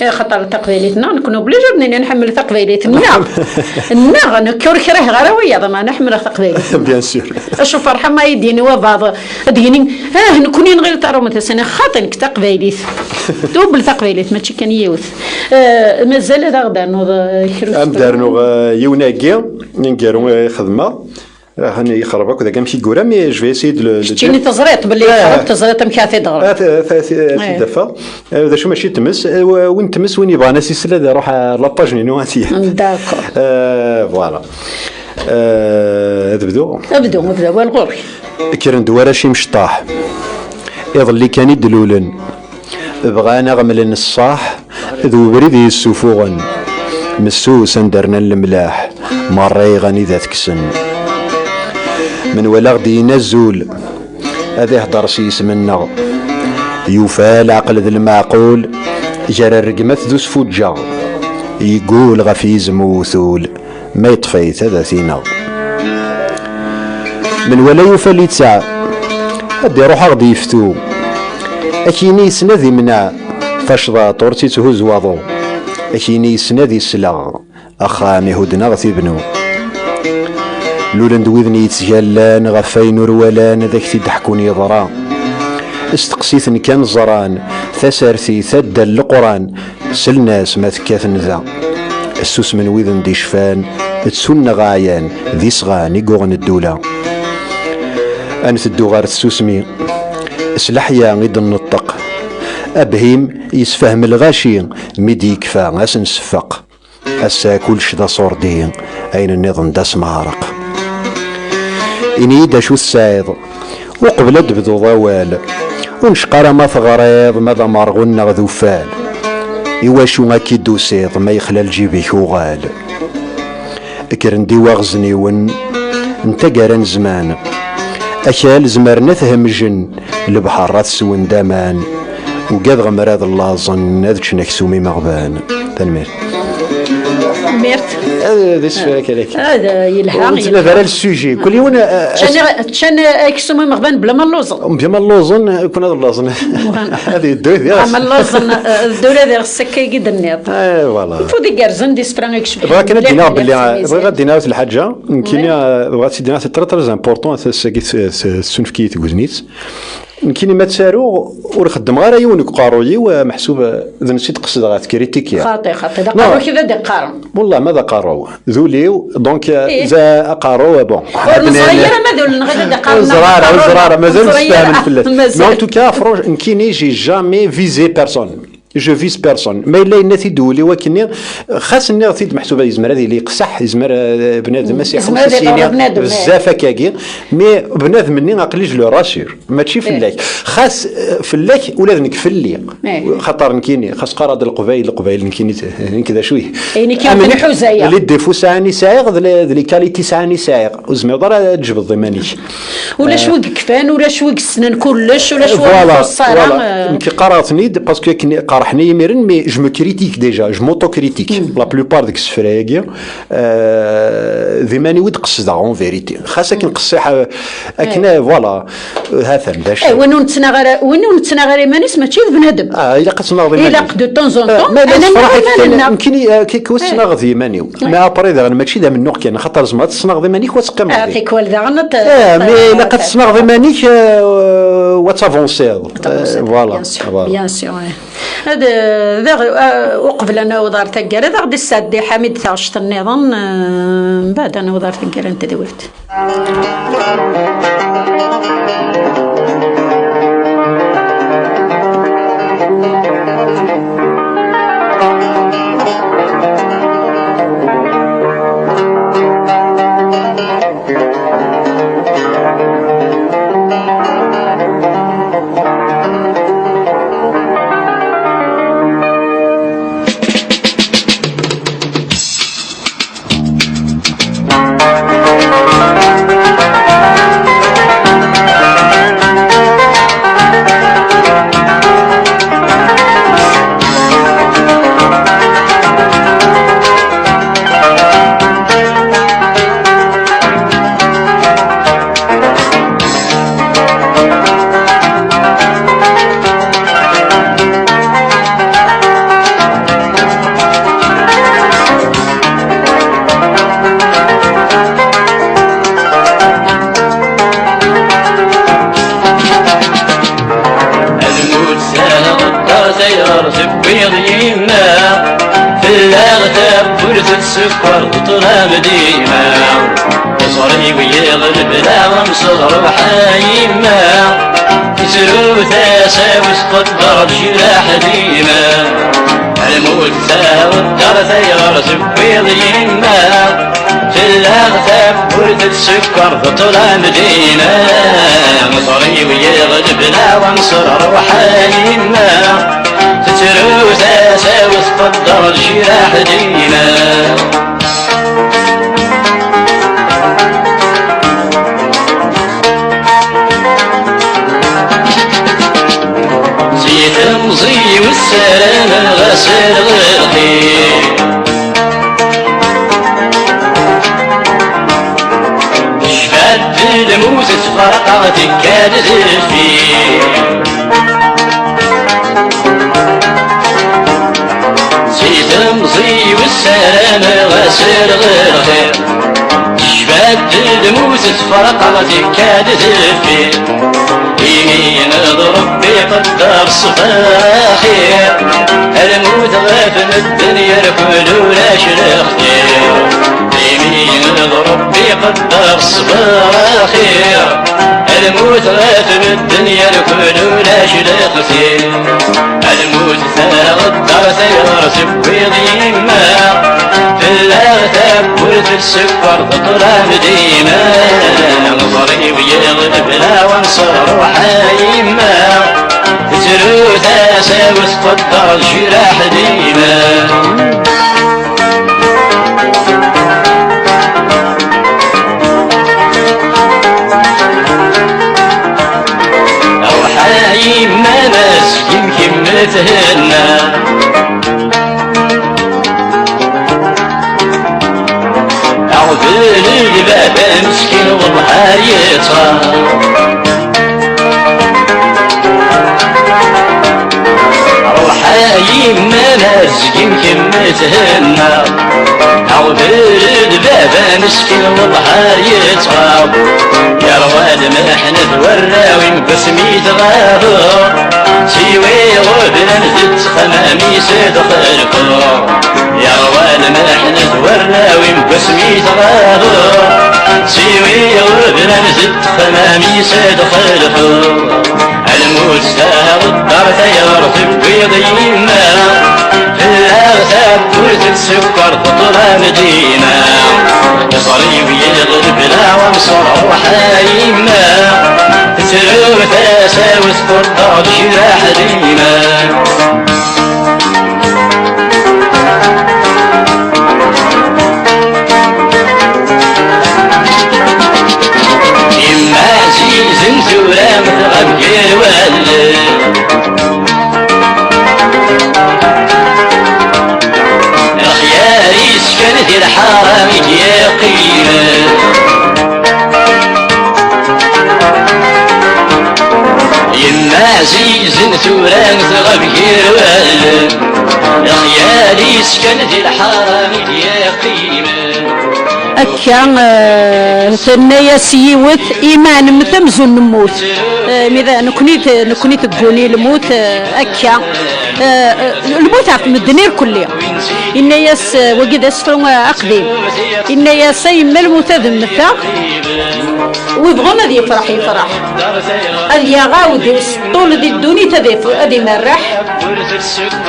هذا خاطر تقبيلتنا نكونوا بليجو بنين نحمل تقبيلتنا النا نكور كره غرويه ما نحمل تقبيلت بيان سور شوف فرحه ما يديني وبعض ديني نكونين غير ترى متسنه خاطنك تقبيلت دوبل تقبيلت ماشي كان يوث مازال هذا غدا نوض دارنو يوناكي نقارو خدمه هاني يخربك وذاك ماشي كورا مي جو في اسي شتيني تزريط باللي خرب تزريط مكاثي دغرا ثلاث دفا هذا شو ماشي تمس وين تمس وين يبغى ناس يسلا روح لاباج نينو هاتي داكور فوالا نبدو والغوري كيرن دوارا شي مشطاح يظل كان يدلولن بغانا غملن الصاح ذو بريد يسوفوغن مسوس ندرنا الملاح مري غني ذات كسن من ولا غدي ينزول هذا يهضر شي يسمنا يوفى العقل ذا المعقول جرى الرقمة ذو سفوجة يقول غفيز موثول ما يطفيت هذا ثينا من ولا يوفى اللي تسعى هدي روح غدي يفتو أكيني يسنذي منع فاشضا طورتي تهز واضو أكيني يسنذي السلا أخامي هدنا غثي بنو لولا ندوذني يتجلان غفين ورولان ذاك تضحكوني يضرا استقسيت كان زران ثسرتي ثد القران سلناس ما تكاثن ذا السوس من ويذن دي شفان تسن غايان ذي صغان يقوغن الدولة أنا تدو غار تسوسمي سلحيا غيد النطق أبهيم يسفهم الغاشي ميدي كفا غاس نسفق أسا كلش دا صوردين أين النظام دا سمارق إني دا شو السعيد وقبل دبدو ضوال ونشقر ما ثغريض ماذا مرغون غذو فال إواشو غاكي دوسيض ما يخلى الجيبي كوغال كرندي واغزني ون انت قارن زمان أكال زمرنا همجن البحر سون دامان وقاد غمراض اللازن هذاك نكسومي مغبان تنمير ميرت هذا سفاك عليك هذا يلحق نتبع على السوجي كل يوم شان اكسومي مغبان بلا ما اللوزن بلا ما اللوزن يكون هذا اللوزن هذه الدوله ديال ما اللوزن الدوله ديال السكه يقد النيض فوالا فودي كارزن دي سبران يكشف بغا كان دينا باللي بغا دينا في الحاجه يمكن بغا دينا تري تري امبورطون السنفكي تغوزنيت يمكن ما تسارو ونخدم غير يونك قاروي ومحسوب ذا نسيت قصد غا كريتيكيا خاطي دا قارو كذا دا قارو والله ماذا قارو ذوليو دونك ذا قارو بون صغيره ما ذول غير دا قارو زراره مازال نستعمل في اللات مي ان توكا فرونش يمكن يجي جامي فيزي بيرسون جو فيس بيرسون ما الا نتي دولي ولكن خاص اني غتيد محسوبه يزمر هذه اللي يقصح يزمر بنادم ماشي 5 سنين بزاف هكاكي مي بنادم مني عقليج لو راسير ماشي فلاك خاص فلاك ولا نكفلي خاطر نكيني خاص قراد القبايل نكيني كذا شويه يعني كان حزايه اللي ديفو ساعني سايغ لي كاليتي ساعني سايغ وزميضر تجبد ضماني ولا شوق كفان ولا شوق السنان كلش ولا شوق الصرا كي قراتني باسكو قرحني يمرن مي جو مو كريتيك ديجا جو موتو كريتيك لا بلوبار ديك السفراكيا ذي ماني ود قصدا اون فيريتي خاصك نقصح اكنا فوالا هذا باش وين نتسنى غير مانيس ماشي بنادم الا قصنا غير الا دو طون زون طون انا يمكن كي كوسنا غير مانيو ما ابري ذا ماشي ذا من نوع كان خاطر زعما تصنع غير مانيك وتقام يعطيك والده غنط مي الا قد تصنع غير مانيك واتافونسي فوالا بيان سور هذا وقبل انا وزاره الكرة هذا غادي السادي حميد تاع شط النظام من بعد انا وزاره الكرة انت دويت. السكر تطلب ديما صري ويغلب لا ومصغر وحايما يسرو ثاسا وسقدر بجراح ديما الموت ثا والدار ثير زبيض يما في الاغتاب ورد السكر تطلب ديما صري ويغلب لا ومصغر وحايما تسرو ثاسا وسقدر بجراح ديما المضي والسلام الغسل غرقي شفات الموت تفرقت كادت فيه زيت المضي والسلام الغسل غرقي شفات الموت تفرقت كادت فيه يمين ضرب بيقدر صباحي الموت غافل الدنيا ركل ولاش الخير يمين ضرب بيقدر صباحي الموت غافل الدنيا ركل ولاش الخير الموت ثغدر ثير سبيض يما في الاغتاب ورث السكر تطلب ديما نظري ويغلب لا وانصر وحايما تسرو ثاسا وتقدر الجراح ديما وحايما ناس يمكن مثلنا عوذل الباب مسكين والنهار يطغى روحايما ناس يمكن مثلنا عوذل الباب مسكين والنهار يطغى يا رواد ما احنا الوراوي بسمي تغابو سيوي غبنا نزد خمامي صدق القرى يا رواد ما احنا الوراوي بسمي تغابو سيوي غبنا نزد خمامي صدق القرى الموت ساغ الدار ثيار تبيض يما في الاغتاب ورث السكر تطلب ديما يصري ويغلب لا وانصر وحايما تسرو ثاسا وتقدر جراح ديما يما عزيز انتورا مثغب غير والد الخياري سكنت الحرام يا قيمة يما عزيز ثورا مثغب غير والد الخياري سكنت الحرام يا قيمة أكا ثنيا سيوث إيمان متمزون نموت ماذا نكوني تقولي الموت أكا الموت في الدنيا كلها إن ياس وقد أسفروا أقديم إن ياس يما الموت هذا المثا ويبغون هذه يفرح هذه يغاودي طول دي الدوني تذيف هذه مرح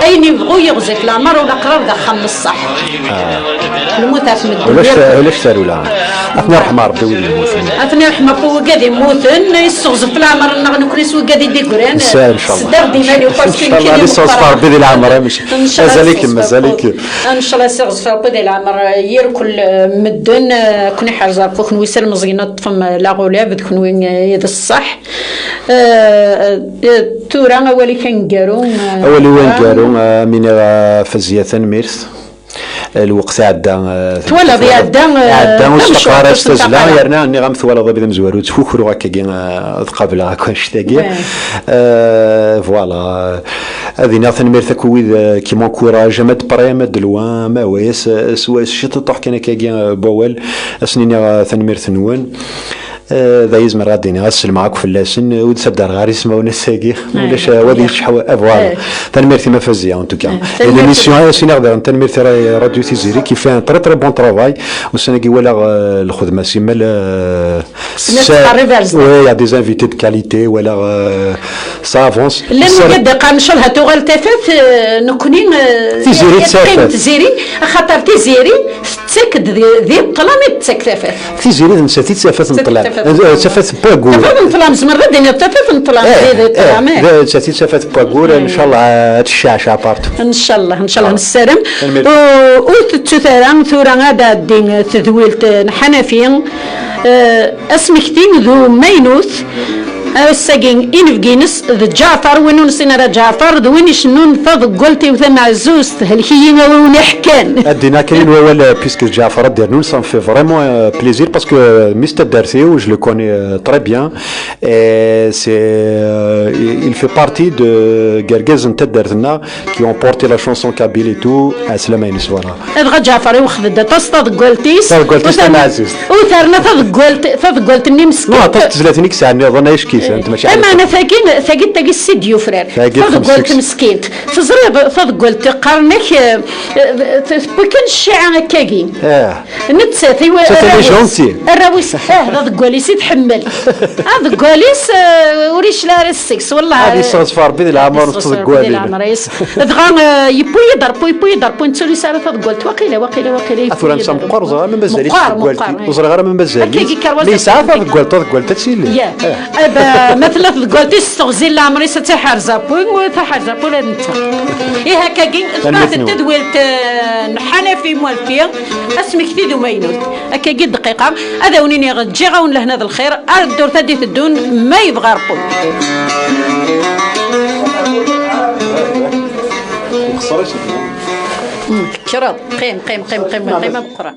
أين يبغوا يغزف العمر ولا قرار دخل الصح الموت في الدنيا ولاش سالوا لا أثناء رحمة ربي ويلي يموتن أثناء رحمة قاعد يموتن يستغزف العمر نكون يسوي قاعد يديكورين إن شاء الله إن شاء الله اللي صوصفار بدي العمر مش مازالك ان شاء الله سيغز فابدي العمر يركل مدن كوني حرزا كون ويسر مزينة طفم لا غولاب كون وين يد الصح تورا اولي كان قارو اولي وين قارو من فزية ميرث الوقت عدا تولى عدا وسقارة استزلا يرنا اني غام ثوالا ضبي مزوارو تفوكرو هكا قبل هكا نشتاقي فوالا هذه ناثن ميرثا كويد كيما كوراج مد بريم دلوا ما ويس سوا شت طوح كان كاكي بوال اسنيني ثن ميرث نوان ذا يزمر غاديني غسل معاك في اللاسن وتسدر غاري اسمه نساقي ولاش وادي يشحوا فوالا تنميرتي ما فازيه ان توكا ليميسيون سي نقدر تنميرتي راديو تيزيري كي فان تري تري بون ترافاي وسناكي ولا الخدمه سيما وي يا دي انفيتي دو كاليتي ولا سا افونس لا نقد قانشلها توغل تفات نكونين تيزيري تسافر تيزيري خاطر تيزيري تسكد ذي بقلامي تسكتفات تيزيري نساتي تسافات نطلع تسافات باغور تفات نطلع زمر دينا تفات نطلع زيد تساتي تسافات باغور ان شاء الله تشعشع بارتو ان شاء الله نسلم وتثارا ثورا غادا دين تذويلت نحنفين اسمكتين ذو مينوث الساقين إنفجينس ذا جعفر وينو نسينا جعفر ذو وين شنون فض قلتي وثم عزوز هالكيين ونحكان أدينا كاين ولا بيسك جعفر دير نون سان في فريمون بليزير باسكو مستر دارثي و جو لو كوني تري بيان سي il fait partie de Gergez نتا دارتنا qui ont porté la chanson Kabyle et tout أسلام ينس فوالا أدغى جعفر وخذ تصطاد قلتيس أنا عزيز وثارنا فض قلتني مسكين لا تزلاتني كسعني ظن ايش انت ماشي اما انا ثاقين تاقي السيديو فرير فض قلت مسكينت تزري فض قلت قرنك بكن الشيعة هكاكي نتساتي الراويس هذا قوليس يتحمل هذا قوليس وريش لا ريسكس والله هذه صفار بيد العمر نصدق قولي دغا يبو يضربو نتسولي سالة فض قلت وقيله اثورا نسام قرزه من بزالي قلتي وصل غير من بزالي ليس عارف قلت تسيلي مثلا قلت استغزي العمري ستحرزابوين وتحرزابوين انت ايه هكاكين بعد التدوير حنفي موالفيا اسمك ثيدو مينوت هكاكين دقيقه هذا ونيني غتجي غاون لهنا ذا الخير الدور تدي تدون ما يبغى رقم كراد قيم بقران